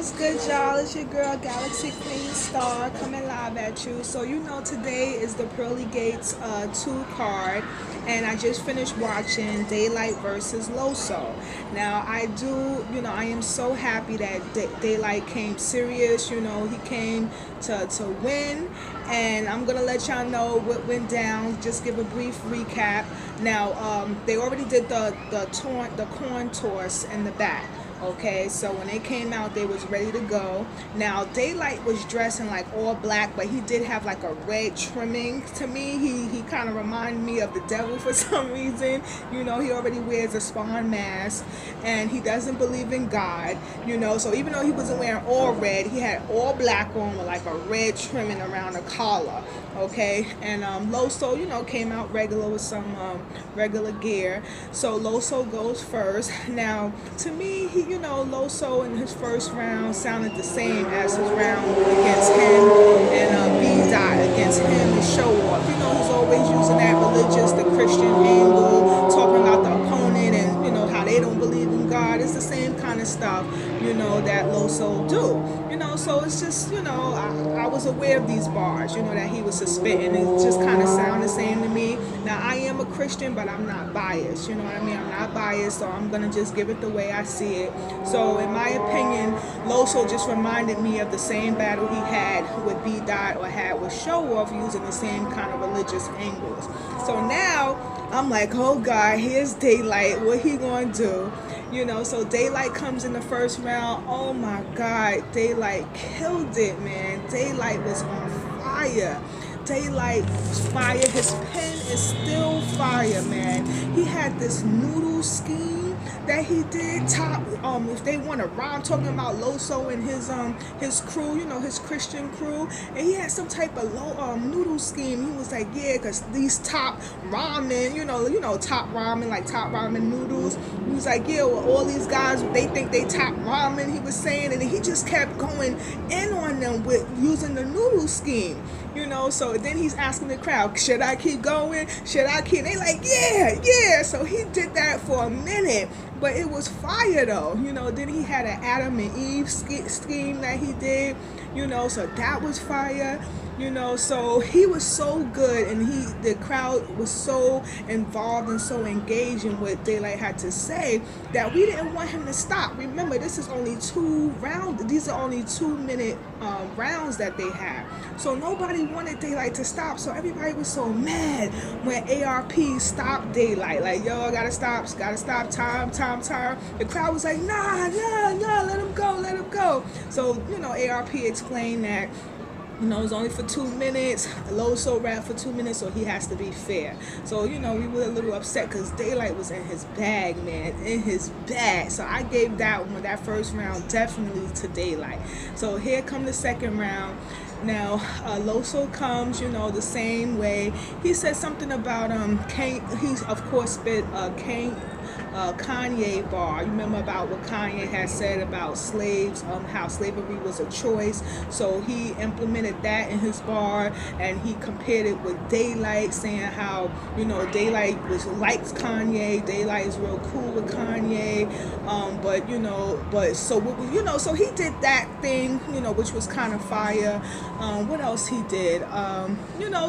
What's good, y'all? It's your girl Galaxy Queen Star coming live at you. So today is the Pearly Gates 2 card, and I just finished watching Daylight versus Loso. Now I am so happy that Daylight came serious. He came to win, and I'm gonna let y'all know what went down. Just give a brief recap. Now they already did the coin toss in the back. Okay, so when they came out, they was ready to go. Now Daylight was dressed in like all black, but he did have like a red trimming. To me, he kind of reminded me of the devil for some reason. He already wears a spawn mask, and he doesn't believe in God. So even though he wasn't wearing all red, he had all black on with like a red trimming around the collar. Okay, and Loso, came out regular with some regular gear. So Loso goes first. Now, to me, Loso in his first round sounded the same as his round against him, and B-Dot against him and Show Off. He's always using that religious, the Christian angle, talking about the opponent and, how they don't believe in God. It's the same kind of stuff, that Loso do. So it's just, I was aware of these bars, that he was spitting. It just kind of sound the same to me. Now, I am a Christian, but I'm not biased. You know what I mean? I'm not biased, so I'm going to just give it the way I see it. So, in my opinion, Loso just reminded me of the same battle he had with B-Dot or had with Show Off, using the same kind of religious angles. So now, I'm like, oh God, here's Daylight. What he going to do? So Daylight comes in the first round. Oh my God, Daylight killed it, man. Daylight was on fire. Daylight was fire. His pen is still fire, man. He had this noodle scheme that he did. If they want to rhyme, talking about Loso and his crew, his Christian crew, and he had some type of noodle scheme. He was like, yeah, because these top ramen, top ramen, like top ramen noodles. He was like, yeah, well, all these guys, they think they top ramen, he was saying, and he just kept going in on them with using the noodle scheme. So then he's asking the crowd, should I keep going? Should I keep? They like, yeah. So he did that for a minute, but it was fire though. Then he had an Adam and Eve scheme that he did, so that was fire. So he was so good, and the crowd was so involved and so engaged in what Daylight had to say that we didn't want him to stop. Remember, this is only 2 rounds. These are only 2-minute rounds that they have. So nobody wanted Daylight to stop. So everybody was so mad when ARP stopped Daylight. Like, yo, I gotta stop, time. The crowd was like, nah, let him go. So, ARP explained that it was only for 2 minutes. Loso rap for 2 minutes, so he has to be fair. So, we were a little upset because Daylight was in his bag, man. In his bag. So I gave that first round definitely to Daylight. So here come the second round. Now, Loso comes, the same way. He said something about he's of course spit Kanye bar. You remember about what Kanye had said about slaves, how slavery was a choice. So he implemented that in his bar, and he compared it with Daylight, saying how Daylight likes Kanye. Daylight is real cool with Kanye, so he did that thing, which was kind of fire. What else he did?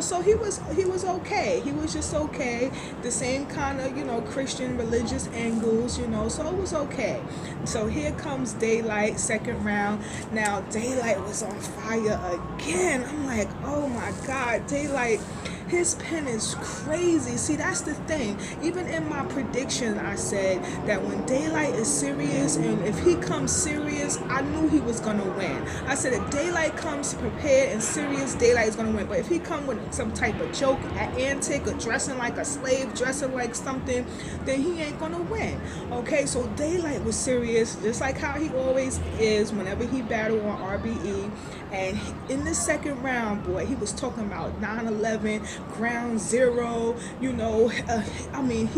So he was okay. He was just okay. The same kind of Christian religious angles, so it was okay. So here comes Daylight, second round. Now Daylight was on fire again. I'm like, oh my God, Daylight, his pen is crazy. See, that's the thing. Even in my prediction, I said that when Daylight is serious, and if he comes serious, I knew he was going to win. I said if Daylight comes prepared and serious, Daylight is going to win. But if he come with some type of joke, antic, or dressing like a slave, dressing like something, then he ain't going to win. Okay, so Daylight was serious, just like how he always is whenever he battled on RBE. And in the second round, boy, he was talking about 9/11, ground zero, he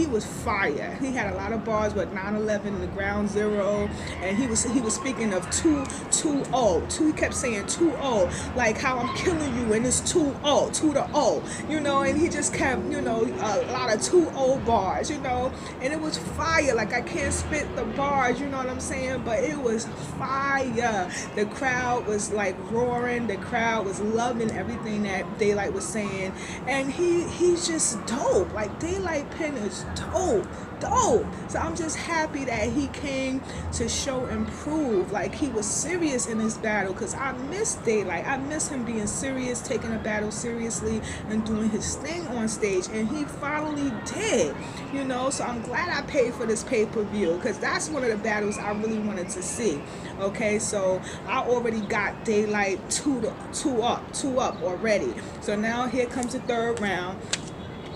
was fire. He had a lot of bars with 9/11 and the ground zero, and he was speaking thinking of 2-0. He kept saying 2-0, like how I'm killing you, and it's 2-0, 2 to 0, you know, and he just kept, you know, a lot of 2-0 bars, you know, and it was fire. Like, I can't spit the bars, you know what I'm saying, but it was fire. The crowd was like roaring, the crowd was loving everything that Daylight was saying, and he's just dope. Like, Daylight Pen is dope. So I'm just happy that he came to show and prove, like, he was serious in this battle, because I miss Daylight. I miss him being serious, taking a battle seriously, and doing his thing on stage, and he finally did, you know. So I'm glad I paid for this pay-per-view, because that's one of the battles I really wanted to see. Okay, so I already got Daylight two up already. So now here comes the third round.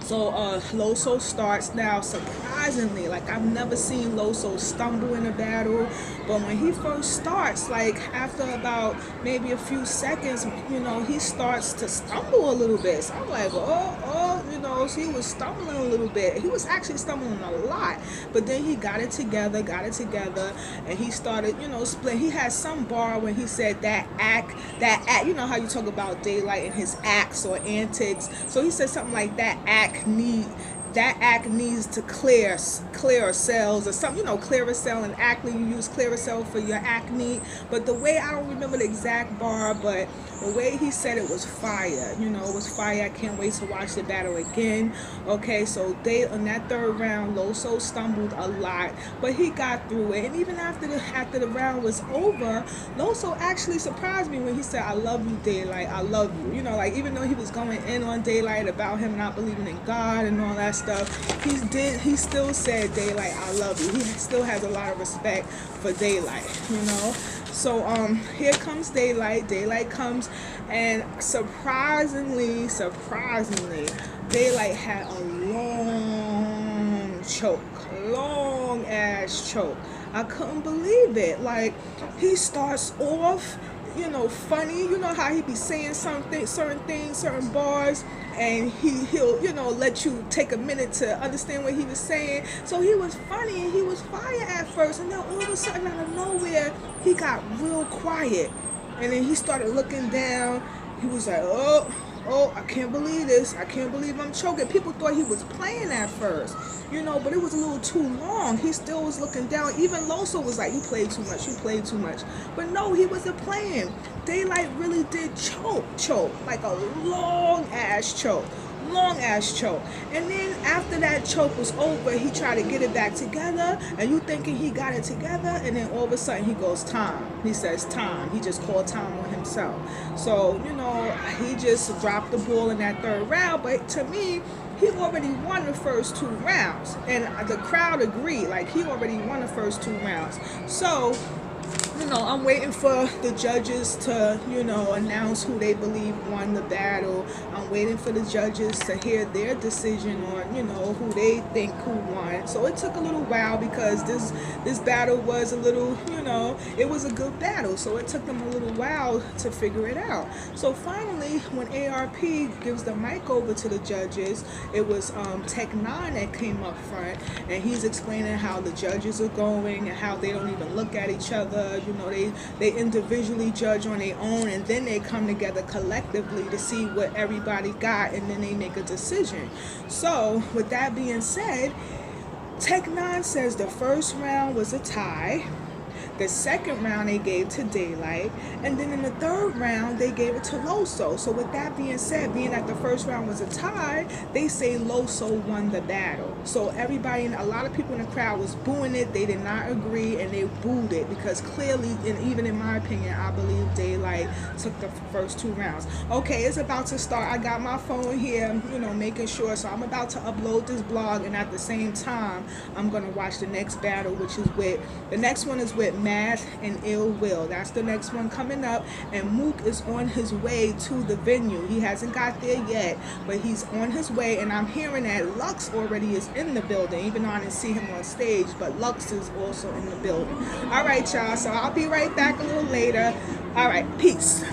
So Loso starts now. Surprisingly, like, I've never seen Loso stumble in a battle, but when he first starts, like after about maybe a few seconds, you know, he starts to stumble a little bit. So I'm like, oh, you know, so he was stumbling a little bit. He was actually stumbling a lot, but then he got it together, and he started, you know, split. He had some bar when he said that act, you know how you talk about Daylight and his acts or antics. So he said something like that act needs to clear cells or something, you know, clear-a-cell, and acne, you use clear-a-cell for your acne. But the way, I don't remember the exact bar, but the way he said it was fire, you know, it was fire. I can't wait to watch the battle again. Okay, so in that third round, Loso stumbled a lot, but he got through it. And even after the round was over, Loso actually surprised me when he said, I love you, Daylight, I love you. You know, like, even though he was going in on Daylight about him not believing in God and all that stuff, he still said, Daylight, I love you. He still has a lot of respect for Daylight, you know. So here comes Daylight. Daylight comes, and surprisingly, Daylight had a long ass choke. I couldn't believe it. Like, he starts off, you know, funny. You know how he be saying certain things, certain bars, and he'll, you know, let you take a minute to understand what he was saying. So he was funny and he was fire at first, and then all of a sudden, out of nowhere, he got real quiet, and then he started looking down. He was like, oh, I can't believe this. I can't believe I'm choking. People thought he was playing at first, you know, but it was a little too long. He still was looking down. Even Loso was like, you played too much. But no, he wasn't playing. Daylight really did choke, like a long ass choke. And then after that choke was over, he tried to get it back together, and you thinking he got it together, and then all of a sudden he goes time. He says time. He just called time on himself. So, you know, he just dropped the ball in that third round, but to me, he already won the first 2 rounds, and the crowd agreed, like, he already won the first 2 rounds. So, you know, I'm waiting for the judges to, you know, announce who they believe won the battle. I'm waiting for the judges to hear their decision on, you know, who they think who won. So it took a little while, because this battle was a little, you know, it was a good battle. So it took them a little while to figure it out. So finally, when ARP gives the mic over to the judges, it was Tech 9 that came up front, and he's explaining how the judges are going and how they don't even look at each other. You know, they individually judge on their own, and then they come together collectively to see what everybody got, and then they make a decision. So with that being said, Tech 9 says the first round was a tie. The second round they gave to Daylight, and then in the third round they gave it to Loso. So with that being said, being that the first round was a tie, they say Loso won the battle. So everybody, a lot of people in the crowd was booing it. They did not agree, and they booed it, because clearly, and even in my opinion, I believe Daylight took the first 2 rounds. Okay, it's about to start. I got my phone here, you know, making sure. So I'm about to upload this blog, and at the same time, I'm going to watch the next battle, which is the next one is with Math and Ill Will. That's the next one coming up, and Mook is on his way to the venue. He hasn't got there yet, but he's on his way, and I'm hearing that Lux already is in the building, even though I didn't see him on stage, but Lux is also in the building. All right, y'all, so I'll be right back a little later. All right, peace.